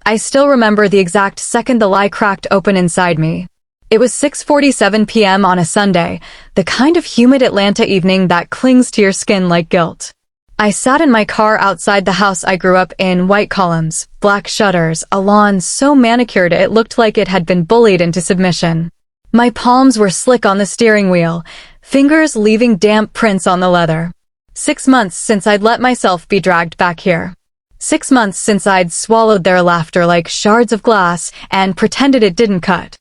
I still remember the exact second the lie cracked open inside me. It was 6:47 p.m. on a Sunday, the kind of humid Atlanta evening that clings to your skin like guilt. I sat in my car outside the house I grew up in, white columns, black shutters, a lawn so manicured it looked like it had been bullied into submission. My palms were slick on the steering wheel, fingers leaving damp prints on the leather. 6 months since I'd let myself be dragged back here. 6 months since I'd swallowed their laughter like shards of glass and pretended it didn't cut.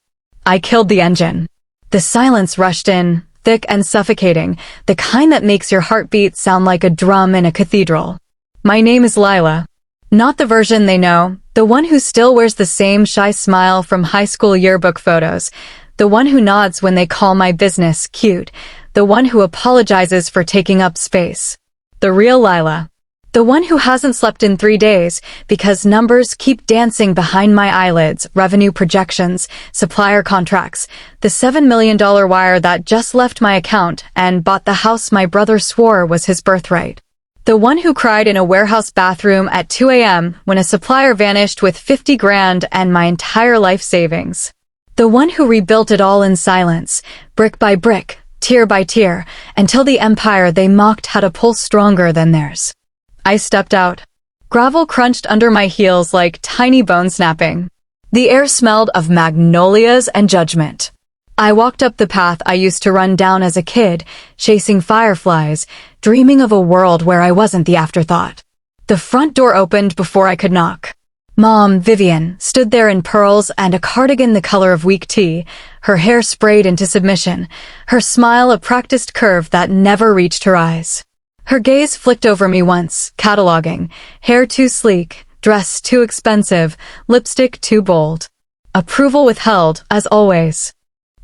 I killed the engine. The silence rushed in, thick and suffocating, the kind that makes your heartbeat sound like a drum in a cathedral. My name is Lila. Not the version they know, the one who still wears the same shy smile from high school yearbook photos, the one who nods when they call my business cute, the one who apologizes for taking up space. The real Lila. The one who hasn't slept in 3 days because numbers keep dancing behind my eyelids, revenue projections, supplier contracts, the $7 million wire that just left my account and bought the house my brother swore was his birthright. The one who cried in a warehouse bathroom at 2 a.m. when a supplier vanished with 50 grand and my entire life savings. The one who rebuilt it all in silence, brick by brick, tier by tier, until the empire they mocked had a pulse stronger than theirs. I stepped out. Gravel crunched under my heels like tiny bone snapping. The air smelled of magnolias and judgment. I walked up the path I used to run down as a kid, chasing fireflies, dreaming of a world where I wasn't the afterthought. The front door opened before I could knock. Mom, Vivian, stood there in pearls and a cardigan the color of weak tea, her hair sprayed into submission, her smile a practiced curve that never reached her eyes. Her gaze flicked over me once, cataloging, hair too sleek, dress too expensive, lipstick too bold. Approval withheld, as always.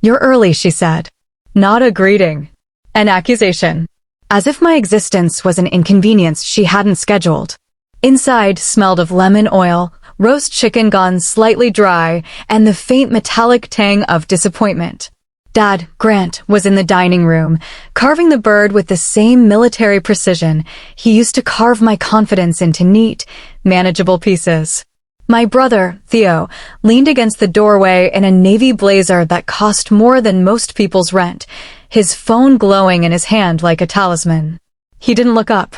You're early, she said. Not a greeting. An accusation. As if my existence was an inconvenience she hadn't scheduled. Inside smelled of lemon oil, roast chicken gone slightly dry, and the faint metallic tang of disappointment. Dad, Grant, was in the dining room, carving the bird with the same military precision. He used to carve my confidence into neat, manageable pieces. My brother, Theo, leaned against the doorway in a navy blazer that cost more than most people's rent, his phone glowing in his hand like a talisman. He didn't look up.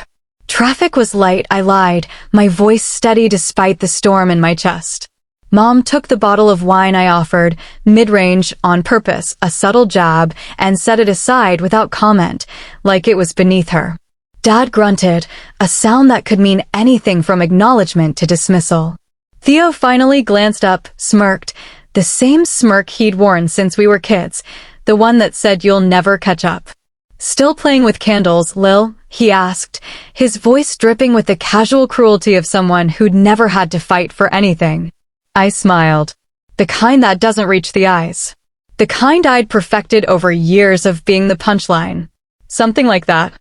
Traffic was light, I lied, my voice steady despite the storm in my chest. Mom took the bottle of wine I offered, mid-range, on purpose, a subtle jab, and set it aside without comment, like it was beneath her. Dad grunted, a sound that could mean anything from acknowledgement to dismissal. Theo finally glanced up, smirked, the same smirk he'd worn since we were kids, the one that said you'll never catch up. Still playing with candles, Lil? He asked, his voice dripping with the casual cruelty of someone who'd never had to fight for anything. I smiled. The kind that doesn't reach the eyes. The kind I'd perfected over years of being the punchline. Something like that.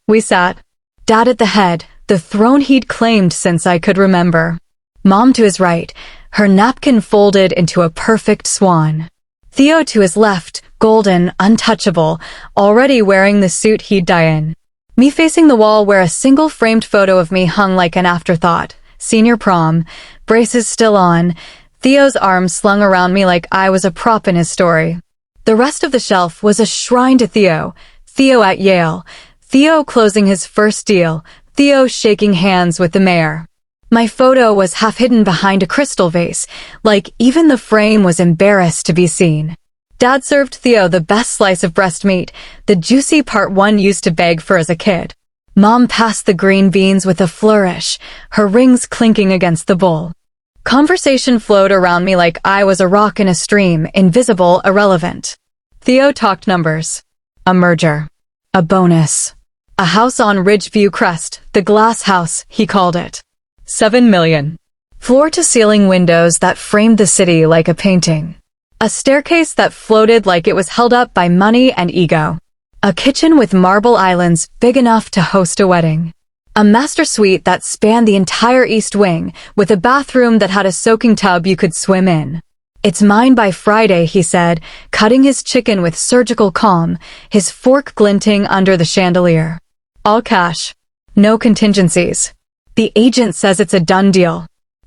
We sat. Dad at the head, the throne he'd claimed since I could remember. Mom to his right, her napkin folded into a perfect swan. Theo to his left, golden, untouchable, already wearing the suit he'd die in. Me facing the wall where a single framed photo of me hung like an afterthought. Senior prom, braces still on, Theo's arms slung around me like I was a prop in his story. The rest of the shelf was a shrine to Theo. Theo at Yale. Theo closing his first deal. Theo shaking hands with the mayor. My photo was half hidden behind a crystal vase, like even the frame was embarrassed to be seen. Dad served Theo the best slice of breast meat, the juicy part one used to beg for as a kid. Mom passed the green beans with a flourish, her rings clinking against the bowl. Conversation flowed around me like I was a rock in a stream, invisible, irrelevant. Theo talked numbers. A merger. A bonus. A house on Ridgeview Crest, the glass house, he called it. 7 million. Floor-to-ceiling windows that framed the city like a painting. A staircase that floated like it was held up by money and ego. A kitchen with marble islands big enough to host a wedding. A master suite that spanned the entire east wing, with a bathroom that had a soaking tub you could swim in. It's mine by Friday, he said, cutting his chicken with surgical calm, his fork glinting under the chandelier. All cash. No contingencies. The agent says it's a done deal.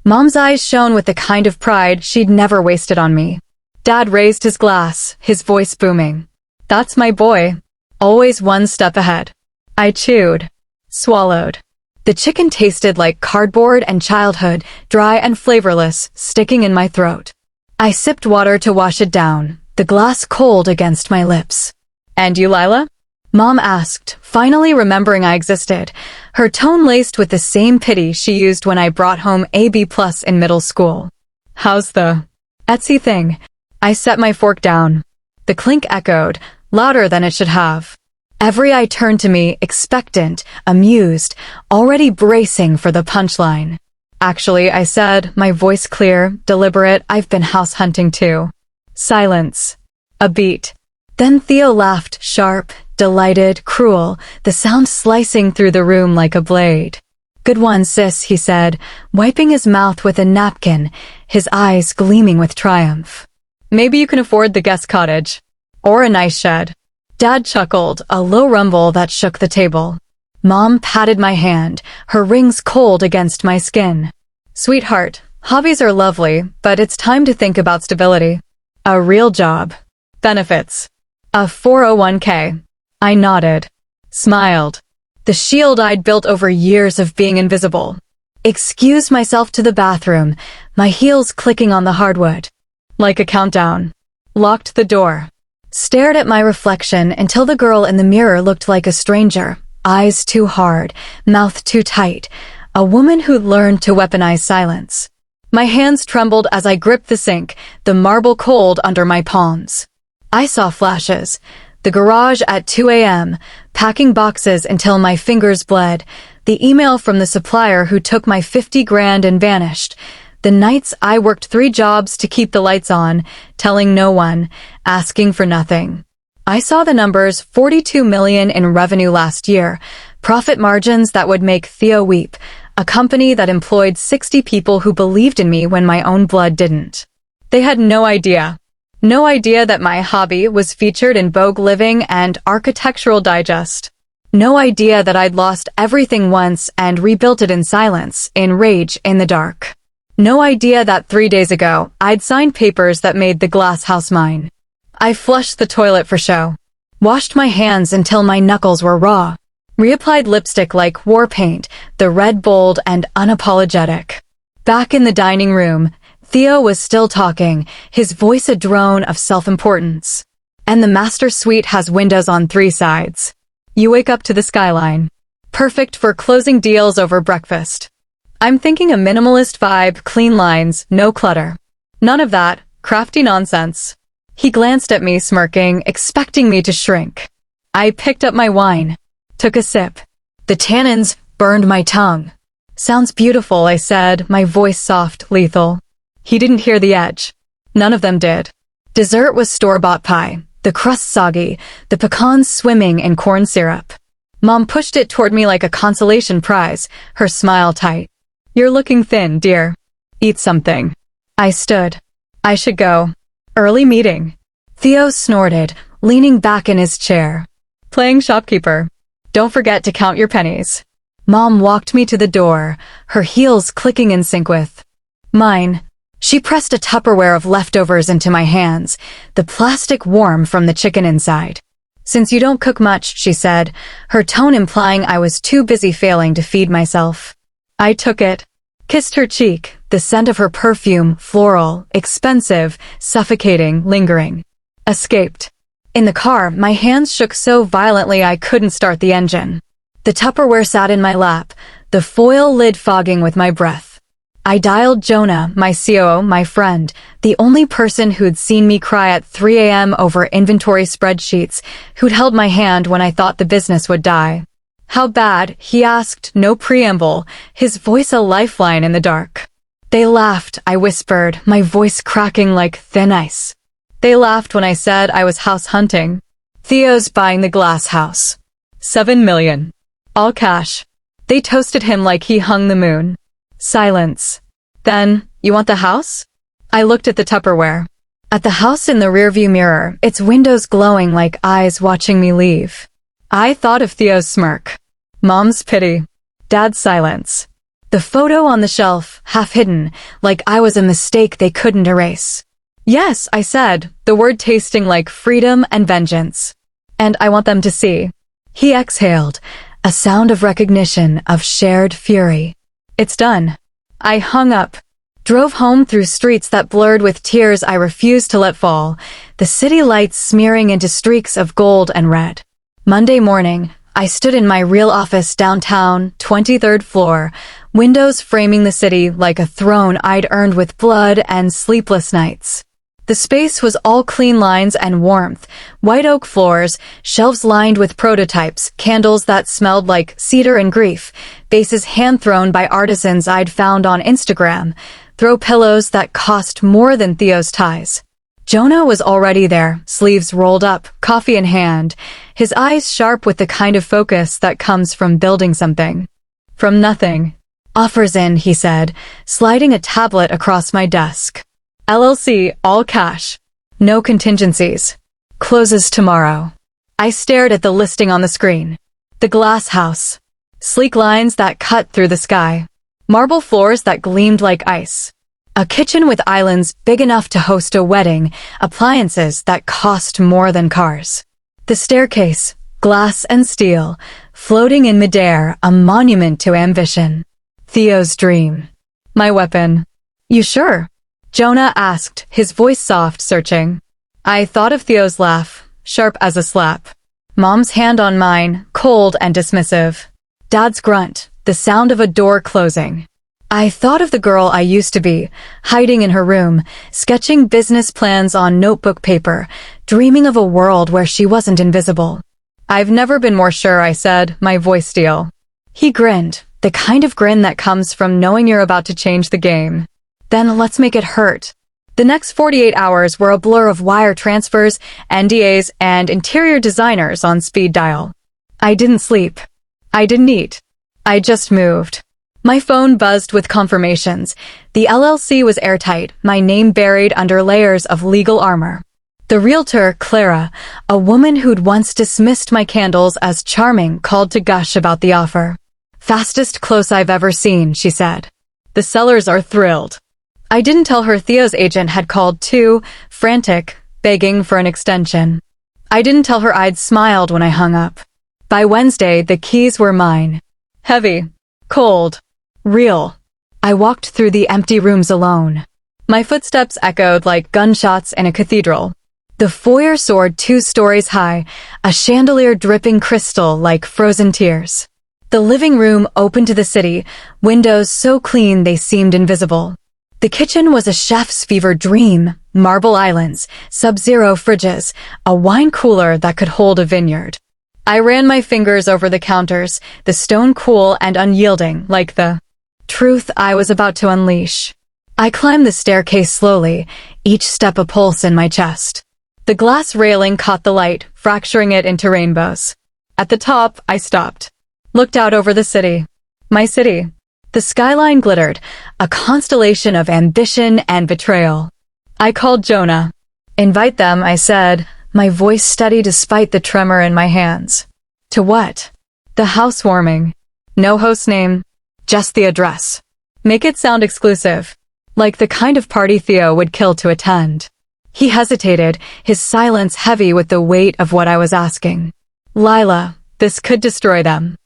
Mom's eyes shone with the kind of pride she'd never wasted on me. Dad raised his glass, his voice booming. That's my boy. Always one step ahead. I chewed. Swallowed. The chicken tasted like cardboard and childhood, dry and flavorless, sticking in my throat. I sipped water to wash it down, the glass cold against my lips. And you, Lila? Mom asked, finally remembering I existed, her tone laced with the same pity she used when I brought home a B+ in middle school. How's the Etsy thing? I set my fork down. The clink echoed, louder than it should have. Every eye turned to me, expectant, amused, already bracing for the punchline. Actually, I said, my voice clear, deliberate, I've been house hunting too. Silence. A beat. Then Theo laughed, sharp, delighted, cruel, the sound slicing through the room like a blade. Good one, sis, he said, wiping his mouth with a napkin, his eyes gleaming with triumph. Maybe you can afford the guest cottage. Or a nice shed. Dad chuckled, a low rumble that shook the table. Mom patted my hand, her rings cold against my skin. Sweetheart, hobbies are lovely, but it's time to think about stability. A real job. Benefits. A 401k. I nodded. Smiled. The shield I'd built over years of being invisible. Excused myself to the bathroom, my heels clicking on the hardwood. Like a countdown. Locked the door. Stared at my reflection until the girl in the mirror looked like a stranger. Eyes too hard, mouth too tight. A woman who'd learned to weaponize silence. My hands trembled as I gripped the sink, the marble cold under my palms. I saw flashes. The garage at 2 a.m., packing boxes until my fingers bled. The email from the supplier who took my 50 grand and vanished. The nights I worked 3 jobs to keep the lights on, telling no one, asking for nothing. I saw the numbers, 42 million in revenue last year, profit margins that would make Theo weep, a company that employed 60 people who believed in me when my own blood didn't. They had no idea. No idea that my hobby was featured in Vogue Living and Architectural Digest. No idea that I'd lost everything once and rebuilt it in silence, in rage, in the dark. No idea that 3 days ago, I'd signed papers that made the glass house mine. I flushed the toilet for show. Washed my hands until my knuckles were raw. Reapplied lipstick like war paint, the red bold and unapologetic. Back in the dining room, Theo was still talking, his voice a drone of self-importance. And the master suite has windows on 3 sides. You wake up to the skyline. Perfect for closing deals over breakfast. I'm thinking a minimalist vibe, clean lines, no clutter. None of that crafty nonsense. He glanced at me, smirking, expecting me to shrink. I picked up my wine. Took a sip. The tannins burned my tongue. Sounds beautiful, I said, my voice soft, lethal. He didn't hear the edge. None of them did. Dessert was store-bought pie, the crust soggy, the pecans swimming in corn syrup. Mom pushed it toward me like a consolation prize, her smile tight. You're looking thin, dear. Eat something. I stood. I should go. Early meeting. Theo snorted, leaning back in his chair. Playing shopkeeper. Don't forget to count your pennies. Mom walked me to the door, her heels clicking in sync with mine. She pressed a Tupperware of leftovers into my hands, the plastic warm from the chicken inside. Since you don't cook much, she said, her tone implying I was too busy failing to feed myself. I took it, kissed her cheek, the scent of her perfume, floral, expensive, suffocating, lingering. Escaped. In the car, my hands shook so violently I couldn't start the engine. The Tupperware sat in my lap, the foil lid fogging with my breath. I dialed Jonah, my COO, my friend, the only person who'd seen me cry at 3 a.m. over inventory spreadsheets, who'd held my hand when I thought the business would die. How bad? He asked, no preamble, his voice a lifeline in the dark. They laughed, I whispered, my voice cracking like thin ice. They laughed when I said I was house hunting. Theo's buying the glass house. 7 million. All cash. They toasted him like he hung the moon. Silence. Then, you want the house? I looked at the Tupperware. At the house in the rearview mirror, its windows glowing like eyes watching me leave. I thought of Theo's smirk. Mom's pity. Dad's silence. The photo on the shelf, half hidden, like I was a mistake they couldn't erase. Yes, I said, the word tasting like freedom and vengeance. And I want them to see. He exhaled, a sound of recognition, of shared fury. It's done. I hung up. Drove home through streets that blurred with tears I refused to let fall, the city lights smearing into streaks of gold and red. Monday morning, I stood in my real office downtown, 23rd floor, windows framing the city like a throne I'd earned with blood and sleepless nights. The space was all clean lines and warmth, white oak floors, shelves lined with prototypes, candles that smelled like cedar and grief, vases hand-thrown by artisans I'd found on Instagram, throw pillows that cost more than Theo's ties. Jonah was already there, sleeves rolled up, coffee in hand, his eyes sharp with the kind of focus that comes from building something. From nothing. Offers in, he said, sliding a tablet across my desk. LLC, all cash. No contingencies. Closes tomorrow. I stared at the listing on the screen. The glass house. Sleek lines that cut through the sky. Marble floors that gleamed like ice. A kitchen with islands big enough to host a wedding, appliances that cost more than cars. The staircase, glass and steel, floating in midair, a monument to ambition. Theo's dream. My weapon. You sure? Jonah asked, his voice soft, searching. I thought of Theo's laugh, sharp as a slap. Mom's hand on mine, cold and dismissive. Dad's grunt, the sound of a door closing. I thought of the girl I used to be, hiding in her room, sketching business plans on notebook paper, dreaming of a world where she wasn't invisible. I've never been more sure, I said, my voice steel. He grinned, the kind of grin that comes from knowing you're about to change the game. Then let's make it hurt. The next 48 hours were a blur of wire transfers, NDAs, and interior designers on speed dial. I didn't sleep. I didn't eat. I just moved. My phone buzzed with confirmations. The LLC was airtight, my name buried under layers of legal armor. The realtor, Clara, a woman who'd once dismissed my candles as charming, called to gush about the offer. Fastest close I've ever seen, she said. The sellers are thrilled. I didn't tell her Theo's agent had called too, frantic, begging for an extension. I didn't tell her I'd smiled when I hung up. By Wednesday, the keys were mine. Heavy, cold, real. I walked through the empty rooms alone. My footsteps echoed like gunshots in a cathedral. The foyer soared 2 stories high, a chandelier dripping crystal like frozen tears. The living room opened to the city, windows so clean they seemed invisible. The kitchen was a chef's fever dream, marble islands, sub-zero fridges, a wine cooler that could hold a vineyard. I ran my fingers over the counters, the stone cool and unyielding, like the truth I was about to unleash. I climbed the staircase slowly, each step a pulse in my chest. The glass railing caught the light, fracturing it into rainbows. At the top, I stopped. Looked out over the city. My city. The skyline glittered, a constellation of ambition and betrayal. I called Jonah. Invite them, I said, my voice steady despite the tremor in my hands. To what? The housewarming. No host name, just the address. Make it sound exclusive, like the kind of party Theo would kill to attend. He hesitated, his silence heavy with the weight of what I was asking. Lila, this could destroy them.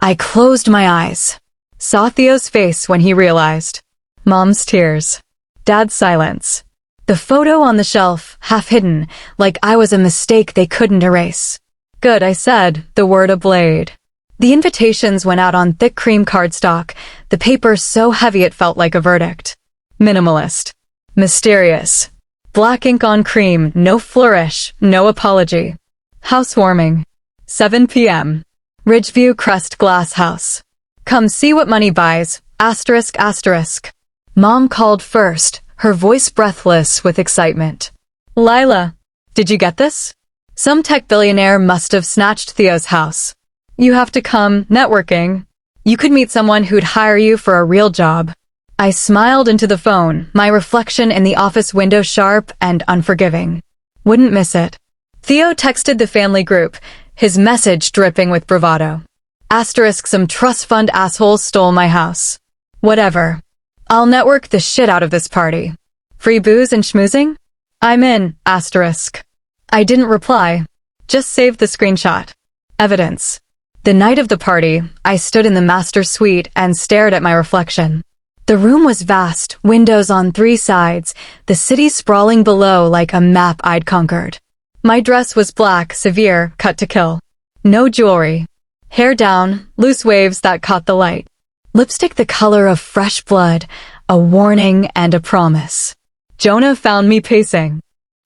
I closed my eyes. Saw Theo's face when he realized. Mom's tears. Dad's silence. The photo on the shelf, half hidden, like I was a mistake they couldn't erase. Good, I said, the word a blade. The invitations went out on thick cream cardstock, the paper so heavy it felt like a verdict. Minimalist. Mysterious. Black ink on cream, no flourish, no apology. Housewarming. 7 p.m. Ridgeview Crest Glass House. Come see what money buys, asterisk asterisk. Mom called first, her voice breathless with excitement. Lila, did you get this? Some tech billionaire must have snatched Theo's house. You have to come, networking. You could meet someone who'd hire you for a real job. I smiled into the phone, my reflection in the office window sharp and unforgiving. Wouldn't miss it. Theo texted the family group, his message dripping with bravado. Asterisk some trust fund assholes stole my house. Whatever. I'll network the shit out of this party. Free booze and schmoozing? I'm in, asterisk. I didn't reply. Just saved the screenshot. Evidence. The night of the party, I stood in the master suite and stared at my reflection. The room was vast, windows on 3 sides, the city sprawling below like a map I'd conquered. My dress was black, severe, cut to kill. No jewelry. Hair down, loose waves that caught the light. Lipstick the color of fresh blood, a warning and a promise. Jonah found me pacing.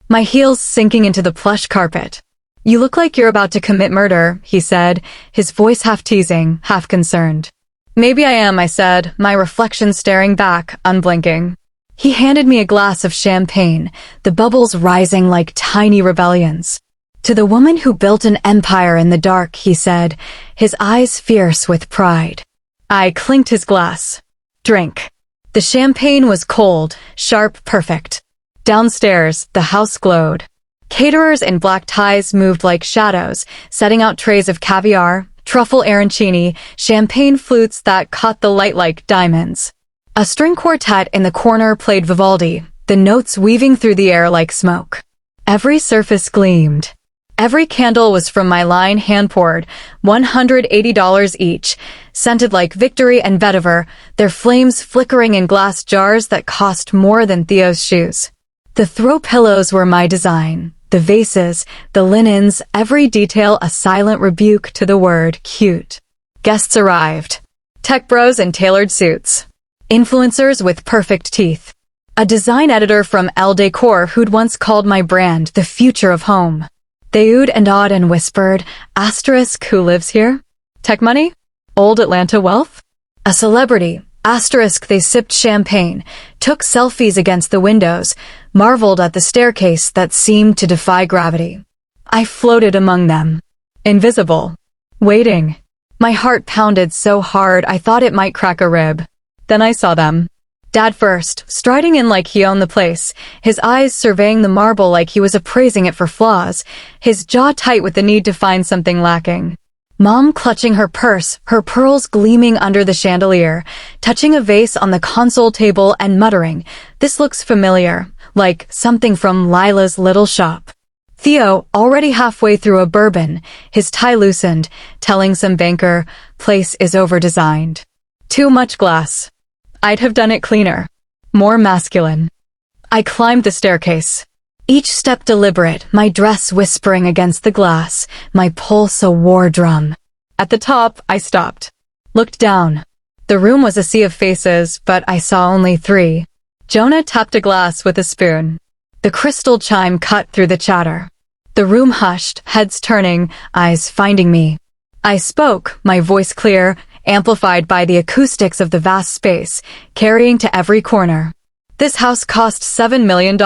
My heels sinking into the plush carpet. You look like you're about to commit murder, he said, his voice half teasing, half concerned. Maybe I am, I said, my reflection staring back, unblinking. He handed me a glass of champagne, the bubbles rising like tiny rebellions. To the woman who built an empire in the dark, he said, his eyes fierce with pride. I clinked his glass. Drink. The champagne was cold, sharp, perfect. Downstairs, the house glowed. Caterers in black ties moved like shadows, setting out trays of caviar, truffle arancini, champagne flutes that caught the light like diamonds. A string quartet in the corner played Vivaldi, the notes weaving through the air like smoke. Every surface gleamed. Every candle was from my line hand-poured, $180 each, scented like victory and vetiver, their flames flickering in glass jars that cost more than Theo's shoes. The throw pillows were my design, the vases, the linens, every detail a silent rebuke to the word cute. Guests arrived. Tech bros in tailored suits. Influencers with perfect teeth. A design editor from Elle Decor who'd once called my brand the future of home. They oohed and awed and whispered, asterisk, who lives here? Tech money? Old Atlanta wealth? A celebrity, asterisk, they sipped champagne, took selfies against the windows, marveled at the staircase that seemed to defy gravity. I floated among them. Invisible. Waiting. My heart pounded so hard I thought it might crack a rib. Then I saw them. Dad first, striding in like he owned the place, his eyes surveying the marble like he was appraising it for flaws, his jaw tight with the need to find something lacking. Mom clutching her purse, her pearls gleaming under the chandelier, touching a vase on the console table and muttering, "This looks familiar, like something from Lila's little shop." Theo, already halfway through a bourbon, his tie loosened, telling some banker, "Place is over-designed. Too much glass. I'd have done it cleaner. More masculine." I climbed the staircase. Each step deliberate, my dress whispering against the glass, my pulse a war drum. At the top, I stopped. Looked down. The room was a sea of faces, but I saw only 3. Jonah tapped a glass with a spoon. The crystal chime cut through the chatter. The room hushed, heads turning, eyes finding me. I spoke, my voice clear, amplified by the acoustics of the vast space, carrying to every corner. This house cost $7 million.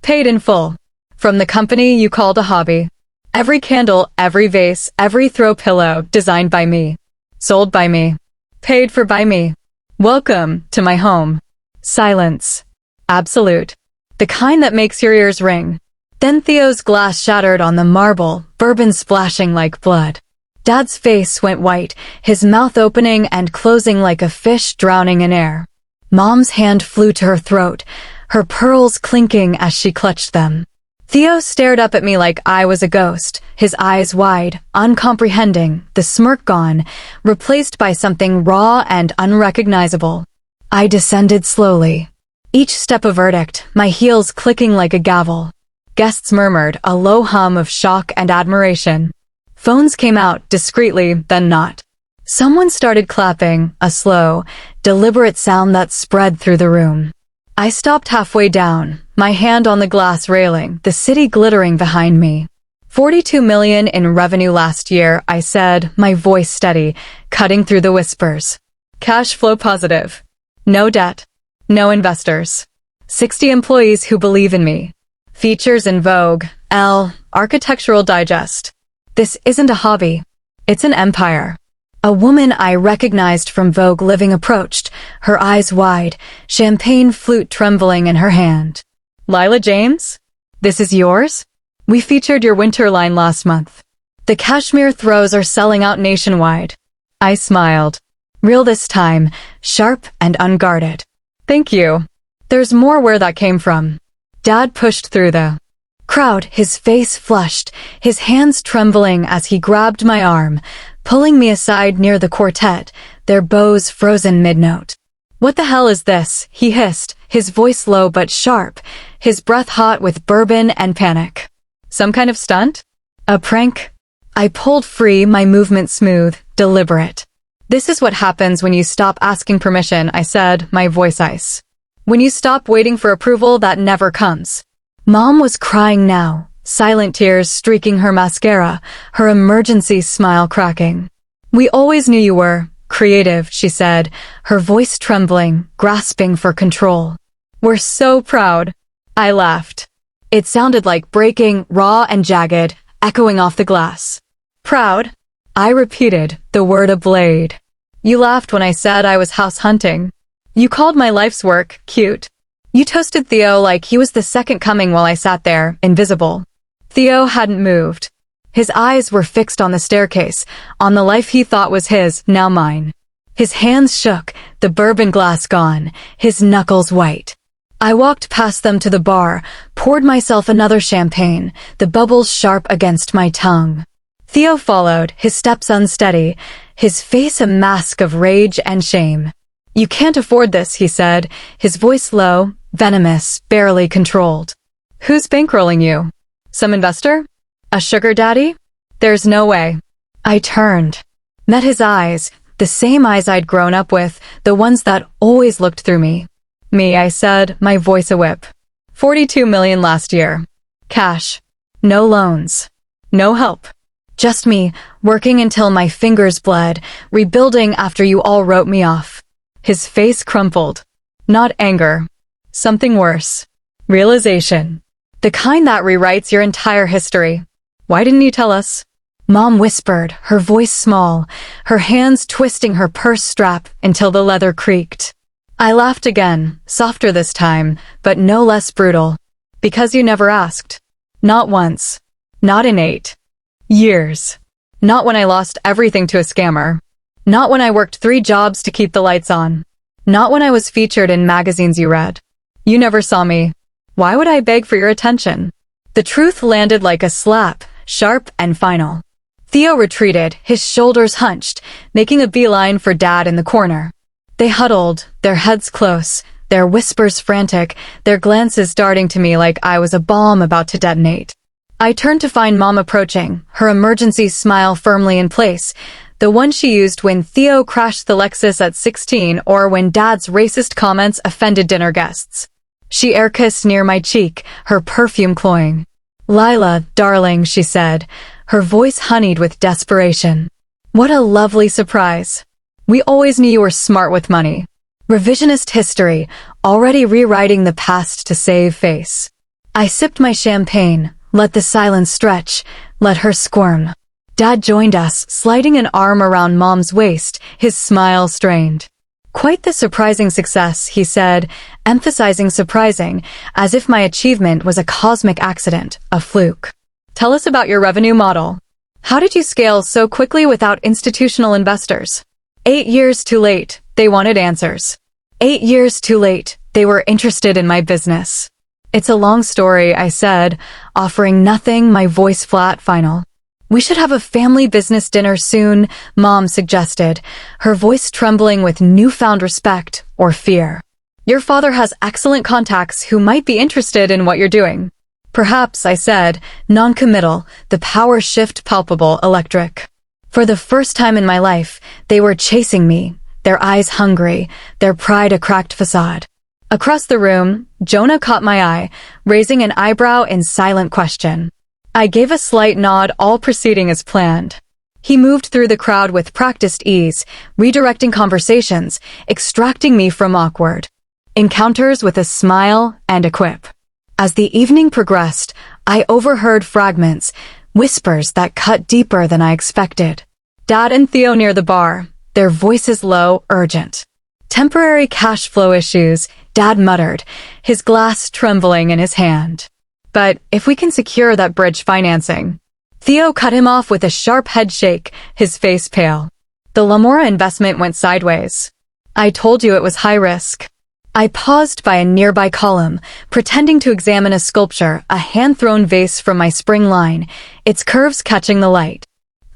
Paid in full. From the company you called a hobby. Every candle, every vase, every throw pillow, designed by me. Sold by me. Paid for by me. Welcome to my home. Silence. Absolute. The kind that makes your ears ring. Then Theo's glass shattered on the marble, bourbon splashing like blood. Dad's face went white, his mouth opening and closing like a fish drowning in air. Mom's hand flew to her throat, her pearls clinking as she clutched them. Theo stared up at me like I was a ghost, his eyes wide, uncomprehending, the smirk gone, replaced by something raw and unrecognizable. I descended slowly. Each step a verdict, my heels clicking like a gavel. Guests murmured, a low hum of shock and admiration. Phones came out, discreetly, then not. Someone started clapping, a slow, deliberate sound that spread through the room. I stopped halfway down, my hand on the glass railing, the city glittering behind me. $42 million in revenue last year, I said, my voice steady, cutting through the whispers. Cash flow positive. No debt. No investors. 60 employees who believe in me. Features in Vogue, Elle, Architectural Digest. This isn't a hobby. It's an empire. A woman I recognized from Vogue living approached, her eyes wide, champagne flute trembling in her hand. Lila James? This is yours? We featured your winter line last month. The cashmere throws are selling out nationwide. I smiled. Real this time, sharp and unguarded. Thank you. There's more where that came from. Dad pushed through the crowd, his face flushed, his hands trembling as he grabbed my arm, pulling me aside near the quartet, their bows frozen mid-note. What the hell is this? He hissed, his voice low but sharp, his breath hot with bourbon and panic. Some kind of stunt? A prank? I pulled free, my movement smooth, deliberate. This is what happens when you stop asking permission, I said, my voice ice. When you stop waiting for approval that never comes. Mom was crying now, silent tears streaking her mascara, her emergency smile cracking. We always knew you were creative, she said, her voice trembling, grasping for control. We're so proud. I laughed. It sounded like breaking, raw and jagged, echoing off the glass. Proud? I repeated, the word a blade. You laughed when I said I was house hunting. You called my life's work cute. You toasted Theo like he was the second coming while I sat there, invisible. Theo hadn't moved. His eyes were fixed on the staircase, on the life he thought was his, now mine. His hands shook, the bourbon glass gone, his knuckles white. I walked past them to the bar, poured myself another champagne, the bubbles sharp against my tongue. Theo followed, his steps unsteady, his face a mask of rage and shame. You can't afford this, he said, his voice low, venomous, barely controlled. Who's bankrolling you? Some investor? A sugar daddy? There's no way. I turned, met his eyes, the same eyes I'd grown up with, the ones that always looked through me. Me, I said, my voice a whip. 42 million last year. Cash. No loans. No help. Just me, working until my fingers bled, rebuilding after you all wrote me off. His face crumpled. Not anger. Something worse. Realization. The kind that rewrites your entire history. Why didn't you tell us? Mom whispered, her voice small, her hands twisting her purse strap until the leather creaked. I laughed again, softer this time, but no less brutal. Because you never asked. Not once. Not in 8 years. Not when I lost everything to a scammer. Not when I worked 3 jobs to keep the lights on. Not when I was featured in magazines you read. You never saw me. Why would I beg for your attention? The truth landed like a slap, sharp and final. Theo retreated, his shoulders hunched, making a beeline for Dad in the corner. They huddled, their heads close, their whispers frantic, their glances darting to me like I was a bomb about to detonate. I turned to find Mom approaching, her emergency smile firmly in place, the one she used when Theo crashed the Lexus at 16 or when Dad's racist comments offended dinner guests. She air-kissed near my cheek, her perfume cloying. Lila, darling, she said, her voice honeyed with desperation. What a lovely surprise. We always knew you were smart with money. Revisionist history, already rewriting the past to save face. I sipped my champagne, let the silence stretch, let her squirm. Dad joined us, sliding an arm around Mom's waist, his smile strained. Quite the surprising success, he said, emphasizing surprising, as if my achievement was a cosmic accident, a fluke. Tell us about your revenue model. How did you scale so quickly without institutional investors? 8 years too late, they wanted answers. 8 years too late, they were interested in my business. It's a long story, I said, offering nothing, my voice flat, final. We should have a family business dinner soon, Mom suggested, her voice trembling with newfound respect or fear. Your father has excellent contacts who might be interested in what you're doing. Perhaps, I said, non-committal, the power shift palpable, electric. For the first time in my life, they were chasing me, their eyes hungry, their pride a cracked facade. Across the room, Jonah caught my eye, raising an eyebrow in silent question. I gave a slight nod, all proceeding as planned. He moved through the crowd with practiced ease, redirecting conversations, extracting me from awkward encounters with a smile and a quip. As the evening progressed, I overheard fragments, whispers that cut deeper than I expected. Dad and Theo near the bar, their voices low, urgent. Temporary cash flow issues, Dad muttered, his glass trembling in his hand. But if we can secure that bridge financing. Theo cut him off with a sharp head shake, his face pale. The Lamora investment went sideways. I told you it was high risk. I paused by a nearby column, pretending to examine a sculpture, a hand-thrown vase from my spring line, its curves catching the light.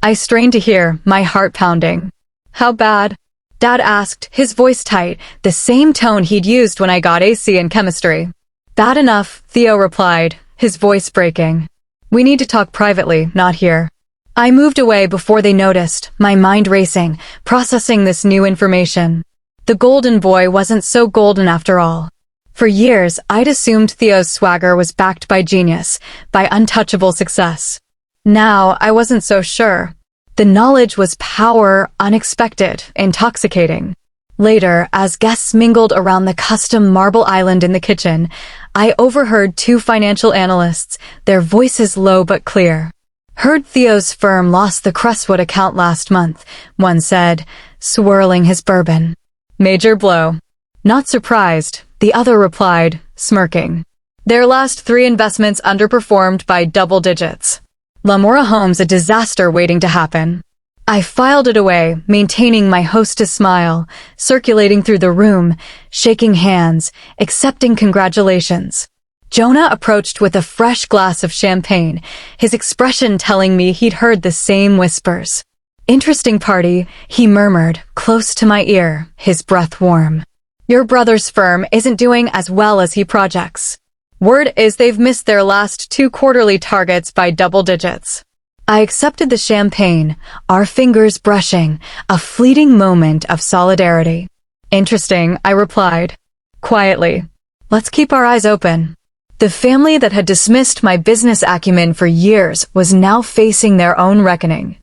I strained to hear, my heart pounding. How bad? Dad asked, his voice tight, the same tone he'd used when I got AC in chemistry. Bad enough, Theo replied, his voice breaking. We need to talk privately, not here. I moved away before they noticed, my mind racing, processing this new information. The golden boy wasn't so golden after all. For years, I'd assumed Theo's swagger was backed by genius, by untouchable success. Now, I wasn't so sure. The knowledge was power, unexpected, intoxicating. Later, as guests mingled around the custom marble island in the kitchen, I overheard two financial analysts, their voices low but clear. Heard Theo's firm lost the Crestwood account last month, one said, swirling his bourbon. Major blow. Not surprised, the other replied, smirking. Their last 3 investments underperformed by double digits. Lamora Homes a disaster waiting to happen. I filed it away, maintaining my hostess smile, circulating through the room, shaking hands, accepting congratulations. Jonah approached with a fresh glass of champagne, his expression telling me he'd heard the same whispers. Interesting party, he murmured, close to my ear, his breath warm. Your brother's firm isn't doing as well as he projects. Word is they've missed their last 2 quarterly targets by double digits. I accepted the champagne, our fingers brushing, a fleeting moment of solidarity. Interesting, I replied. Quietly. Let's keep our eyes open. The family that had dismissed my business acumen for years was now facing their own reckoning.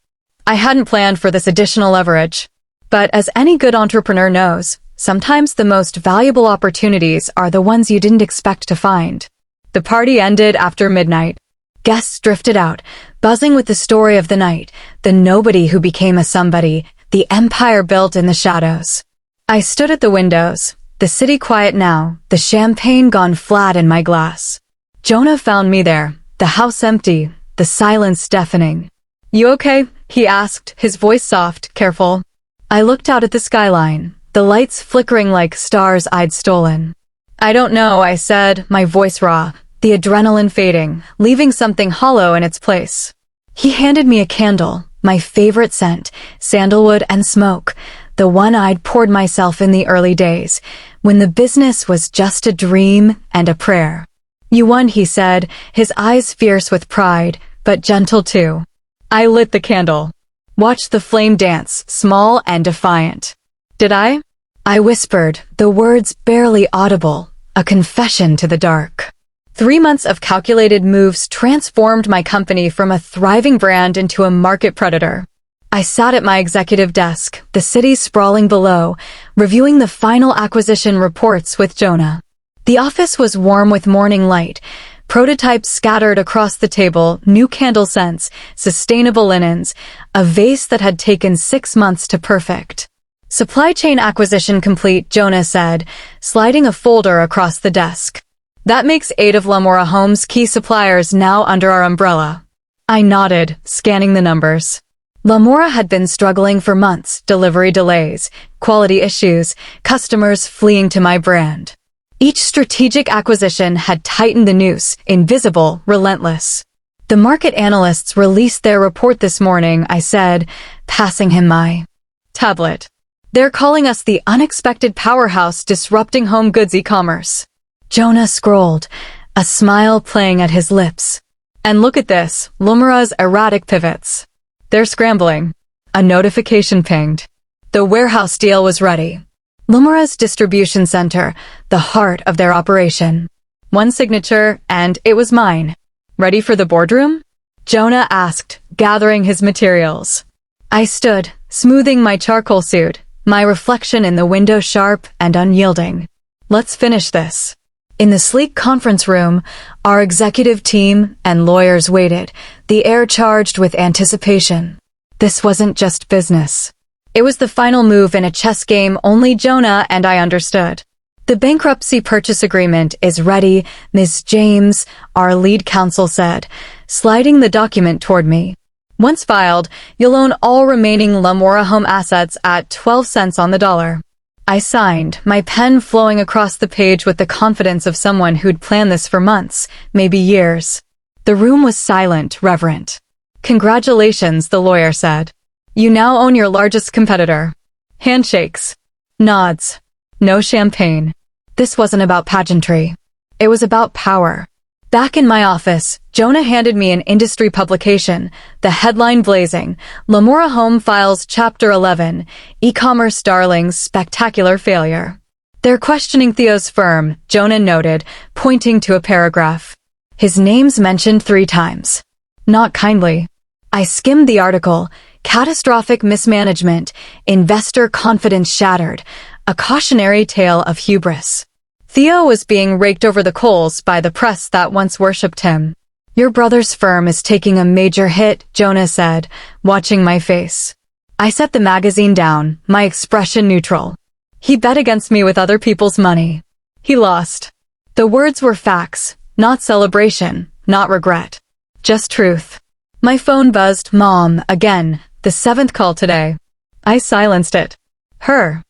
I hadn't planned for this additional leverage. But as any good entrepreneur knows, sometimes the most valuable opportunities are the ones you didn't expect to find. The party ended after midnight. Guests drifted out, buzzing with the story of the night, the nobody who became a somebody, the empire built in the shadows. I stood at the windows, the city quiet now, the champagne gone flat in my glass. Jonah found me there, the house empty, the silence deafening. You okay? He asked, his voice soft, careful. I looked out at the skyline, the lights flickering like stars I'd stolen. I don't know, I said, my voice raw, the adrenaline fading, leaving something hollow in its place. He handed me a candle, my favorite scent, sandalwood and smoke, the one I'd poured myself in the early days, when the business was just a dream and a prayer. You won, he said, his eyes fierce with pride, but gentle too. I lit the candle. Watched the flame dance, small and defiant. Did I? I whispered, the words barely audible, a confession to the dark. 3 months of calculated moves transformed my company from a thriving brand into a market predator. I sat at my executive desk, the city sprawling below, reviewing the final acquisition reports with Jonah. The office was warm with morning light, prototypes scattered across the table, new candle scents, sustainable linens, a vase that had taken 6 months to perfect. Supply chain acquisition complete, Jonah said, sliding a folder across the desk. That makes 8 of Lamora Homes' key suppliers now under our umbrella. I nodded, scanning the numbers. Lamora had been struggling for months, delivery delays, quality issues, customers fleeing to my brand. Each strategic acquisition had tightened the noose, invisible, relentless. The market analysts released their report this morning, I said, passing him my tablet. They're calling us the unexpected powerhouse disrupting home goods e-commerce. Jonah scrolled, a smile playing at his lips. And look at this, Lamora's erratic pivots. They're scrambling. A notification pinged. The warehouse deal was ready. Lamora's distribution center, the heart of their operation. One signature, and it was mine. Ready for the boardroom? Jonah asked, gathering his materials. I stood, smoothing my charcoal suit, my reflection in the window sharp and unyielding. Let's finish this. In the sleek conference room, our executive team and lawyers waited, the air charged with anticipation. This wasn't just business. It was the final move in a chess game only Jonah and I understood. The bankruptcy purchase agreement is ready, Ms. James, our lead counsel said, sliding the document toward me. Once filed, you'll own all remaining Lamora home assets at 12 cents on the dollar. I signed, my pen flowing across the page with the confidence of someone who'd planned this for months, maybe years. The room was silent, reverent. Congratulations, the lawyer said. You now own your largest competitor. Handshakes. Nods. No champagne. This wasn't about pageantry. It was about power. Back in my office, Jonah handed me an industry publication, the headline blazing, Lamora Home Files Chapter 11, E-commerce Darling's Spectacular Failure. They're questioning Theo's firm, Jonah noted, pointing to a paragraph. His name's mentioned 3 times. Not kindly. I skimmed the article. Catastrophic mismanagement, investor confidence shattered, a cautionary tale of hubris. Theo was being raked over the coals by the press that once worshipped him. Your brother's firm is taking a major hit, Jonah said, watching my face. I set the magazine down, my expression neutral. He bet against me with other people's money. He lost. The words were facts, not celebration, not regret. Just truth. My phone buzzed, Mom, again, the 7th call today. I silenced it. Her.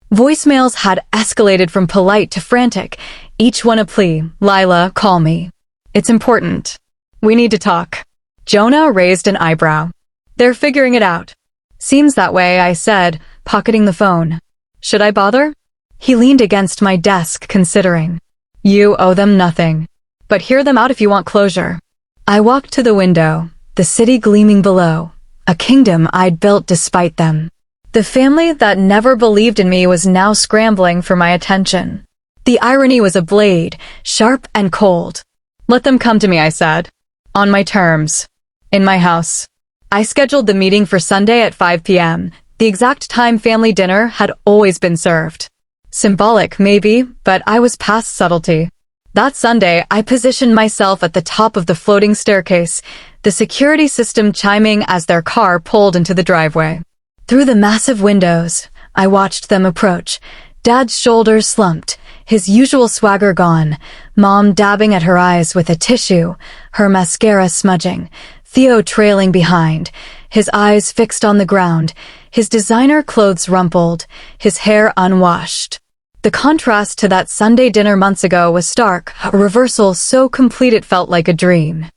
Voicemails had escalated from polite to frantic, each one a plea. Lila, call me. It's important. We need to talk. Jonah raised an eyebrow. They're figuring it out. Seems that way, I said, pocketing the phone. Should I bother? He leaned against my desk, considering. You owe them nothing. But hear them out if you want closure. I walked to the window, the city gleaming below, a kingdom I'd built despite them. The family that never believed in me was now scrambling for my attention. The irony was a blade, sharp and cold. Let them come to me, I said. On my terms. In my house. I scheduled the meeting for Sunday at 5 p.m., the exact time family dinner had always been served. Symbolic, maybe, but I was past subtlety. That Sunday, I positioned myself at the top of the floating staircase, the security system chiming as their car pulled into the driveway. Through the massive windows, I watched them approach. Dad's shoulders slumped, his usual swagger gone, Mom dabbing at her eyes with a tissue, her mascara smudging, Theo trailing behind, his eyes fixed on the ground, his designer clothes rumpled, his hair unwashed. The contrast to that Sunday dinner months ago was stark, a reversal so complete it felt like a dream.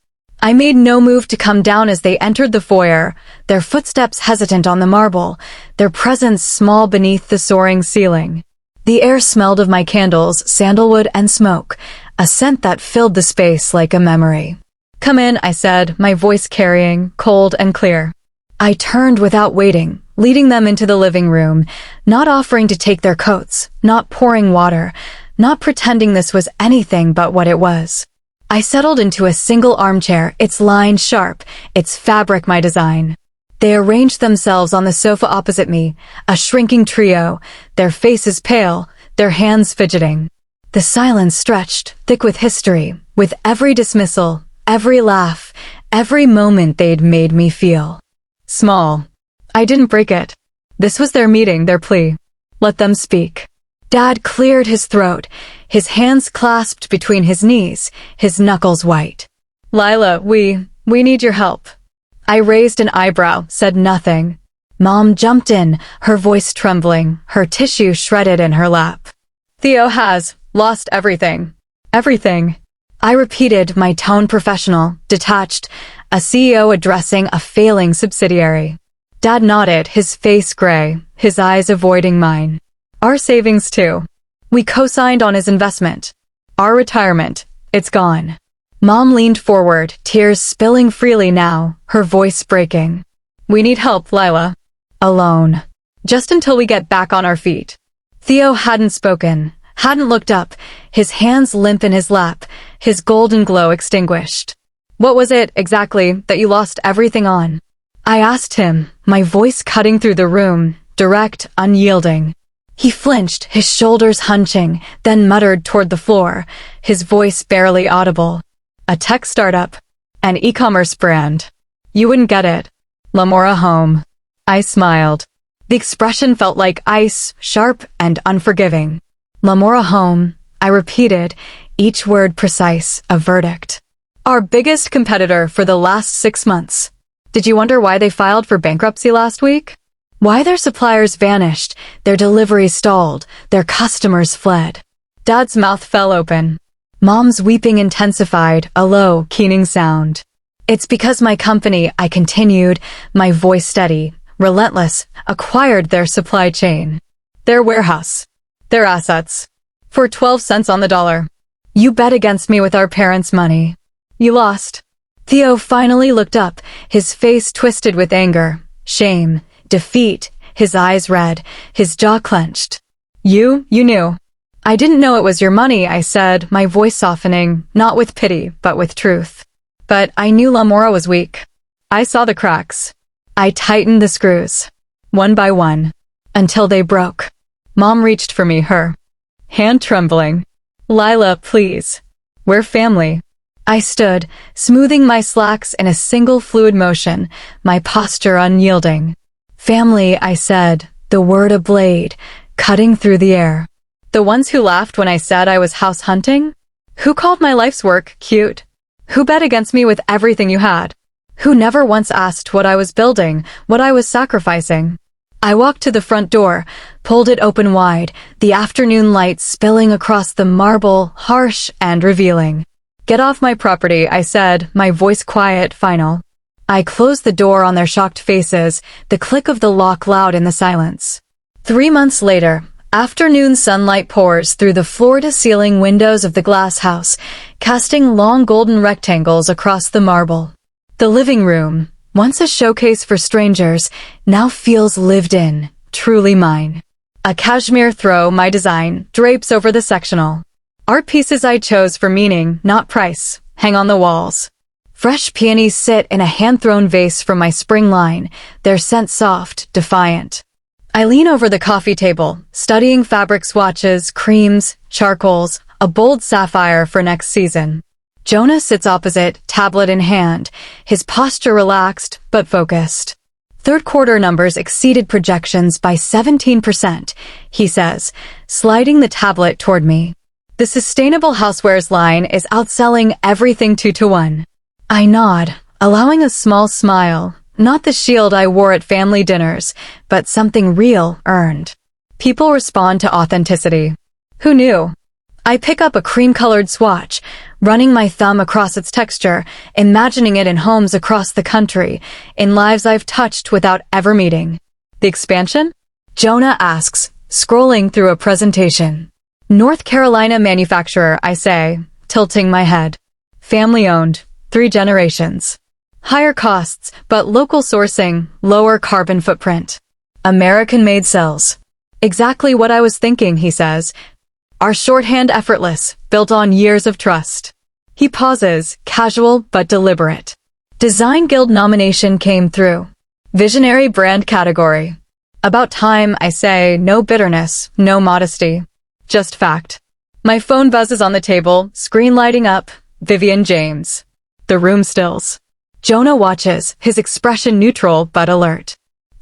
I made no move to come down as they entered the foyer, their footsteps hesitant on the marble, their presence small beneath the soaring ceiling. The air smelled of my candles, sandalwood and smoke, a scent that filled the space like a memory. Come in, I said, my voice carrying, cold and clear. I turned without waiting, leading them into the living room, not offering to take their coats, not pouring water, not pretending this was anything but what it was. I settled into a single armchair, its line sharp, its fabric my design. They arranged themselves on the sofa opposite me, a shrinking trio, their faces pale, their hands fidgeting. The silence stretched, thick with history, with every dismissal, every laugh, every moment they'd made me feel small. I didn't break it. This was their meeting, their plea. Let them speak. Dad cleared his throat, his hands clasped between his knees, his knuckles white. Lila, we need your help. I raised an eyebrow, said nothing. Mom jumped in, her voice trembling, her tissue shredded in her lap. Theo has lost everything. Everything. I repeated, my tone professional, detached, a CEO addressing a failing subsidiary. Dad nodded, his face gray, his eyes avoiding mine. Our savings too. We co-signed on his investment. Our retirement. It's gone. Mom leaned forward, tears spilling freely now, her voice breaking. We need help, Lila. Alone. Just until we get back on our feet. Theo hadn't spoken, hadn't looked up, his hands limp in his lap, his golden glow extinguished. What was it, exactly, that you lost everything on? I asked him, my voice cutting through the room, direct, unyielding. He flinched, his shoulders hunching, then muttered toward the floor, his voice barely audible. A tech startup. An e-commerce brand. You wouldn't get it. Lamora Home. I smiled. The expression felt like ice, sharp and unforgiving. Lamora Home, I repeated, each word precise, a verdict. Our biggest competitor for the last 6 months. Did you wonder why they filed for bankruptcy last week? Why their suppliers vanished, their deliveries stalled, their customers fled. Dad's mouth fell open. Mom's weeping intensified, a low, keening sound. It's because my company, I continued, my voice steady, relentless, acquired their supply chain. Their warehouse. Their assets. For 12 cents on the dollar. You bet against me with our parents' money. You lost. Theo finally looked up, his face twisted with anger, shame, defeat, his eyes red, his jaw clenched. You knew. I didn't know it was your money, I said, my voice softening, not with pity, but with truth. But I knew Lamora was weak. I saw the cracks. I tightened the screws, one by one, until they broke. Mom reached for me, her hand trembling. Lila, please. We're family. I stood, smoothing my slacks in a single fluid motion, my posture unyielding. Family, I said, the word a blade, cutting through the air. The ones who laughed when I said I was house hunting? Who called my life's work cute? Who bet against me with everything you had? Who never once asked what I was building, what I was sacrificing? I walked to the front door, pulled it open wide, the afternoon light spilling across the marble, harsh and revealing. Get off my property, I said, my voice quiet, final. I closed the door on their shocked faces, the click of the lock loud in the silence. 3 months later, afternoon sunlight pours through the floor-to-ceiling windows of the glass house, casting long golden rectangles across the marble. The living room, once a showcase for strangers, now feels lived in, truly mine. A cashmere throw, my design, drapes over the sectional. Art pieces I chose for meaning, not price, hang on the walls. Fresh peonies sit in a hand-thrown vase from my spring line, their scent soft, defiant. I lean over the coffee table, studying fabric swatches, creams, charcoals, a bold sapphire for next season. Jonah sits opposite, tablet in hand, his posture relaxed but focused. Third quarter numbers exceeded projections by 17%, he says, sliding the tablet toward me. The sustainable housewares line is outselling everything 2-to-1. I nod, allowing a small smile, not the shield I wore at family dinners, but something real, earned. People respond to authenticity. Who knew? I pick up a cream-colored swatch, running my thumb across its texture, imagining it in homes across the country, in lives I've touched without ever meeting. The expansion? Jonah asks, scrolling through a presentation. North Carolina manufacturer, I say, tilting my head. Family-owned, 3 generations. Higher costs, but local sourcing, lower carbon footprint. American-made cells. Exactly what I was thinking, he says. Our shorthand effortless, built on years of trust. He pauses, casual but deliberate. Design Guild nomination came through. Visionary brand category. About time, I say, no bitterness, no modesty. Just fact. My phone buzzes on the table, screen lighting up. Vivian James. The room stills. Jonah watches, his expression neutral but alert.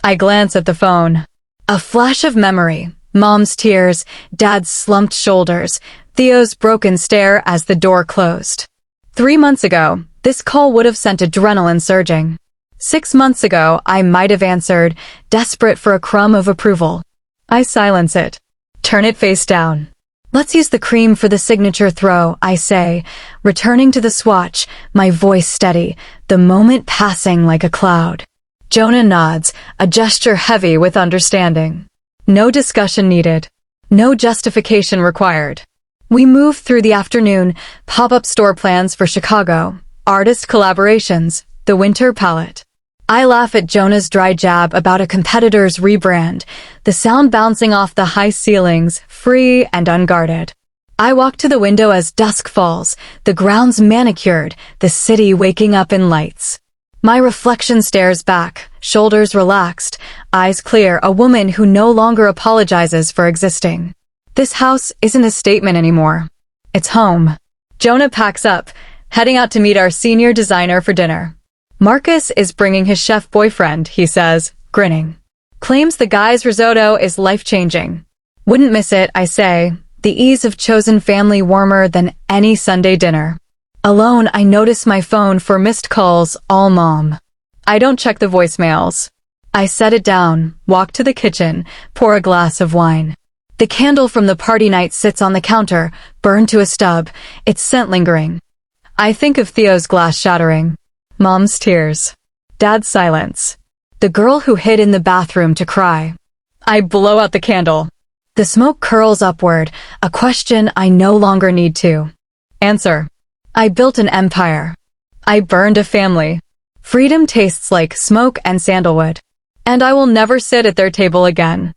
I glance at the phone. A flash of memory. Mom's tears, Dad's slumped shoulders, Theo's broken stare as the door closed. 3 months ago, this call would have sent adrenaline surging. 6 months ago, I might have answered, desperate for a crumb of approval. I silence it. Turn it face down. Let's use the cream for the signature throw, I say, returning to the swatch, my voice steady, the moment passing like a cloud. Jonah nods, a gesture heavy with understanding. No discussion needed. No justification required. We move through the afternoon, pop-up store plans for Chicago, artist collaborations, the winter palette. I laugh at Jonah's dry jab about a competitor's rebrand, the sound bouncing off the high ceilings, free and unguarded. I walk to the window as dusk falls, the grounds manicured, the city waking up in lights. My reflection stares back, shoulders relaxed, eyes clear, a woman who no longer apologizes for existing. This house isn't a statement anymore. It's home. Jonah packs up, heading out to meet our senior designer for dinner. Marcus is bringing his chef boyfriend, he says, grinning. Claims the guy's risotto is life-changing. Wouldn't miss it, I say, the ease of chosen family warmer than any Sunday dinner. Alone, I notice my phone for missed calls, all mom. I don't check the voicemails. I set it down, walk to the kitchen, pour a glass of wine. The candle from the party night sits on the counter, burned to a stub, its scent lingering. I think of Theo's glass shattering. Mom's tears. Dad's silence. The girl who hid in the bathroom to cry. I blow out the candle. The smoke curls upward, a question I no longer need to answer. I built an empire. I burned a family. Freedom tastes like smoke and sandalwood. And I will never sit at their table again.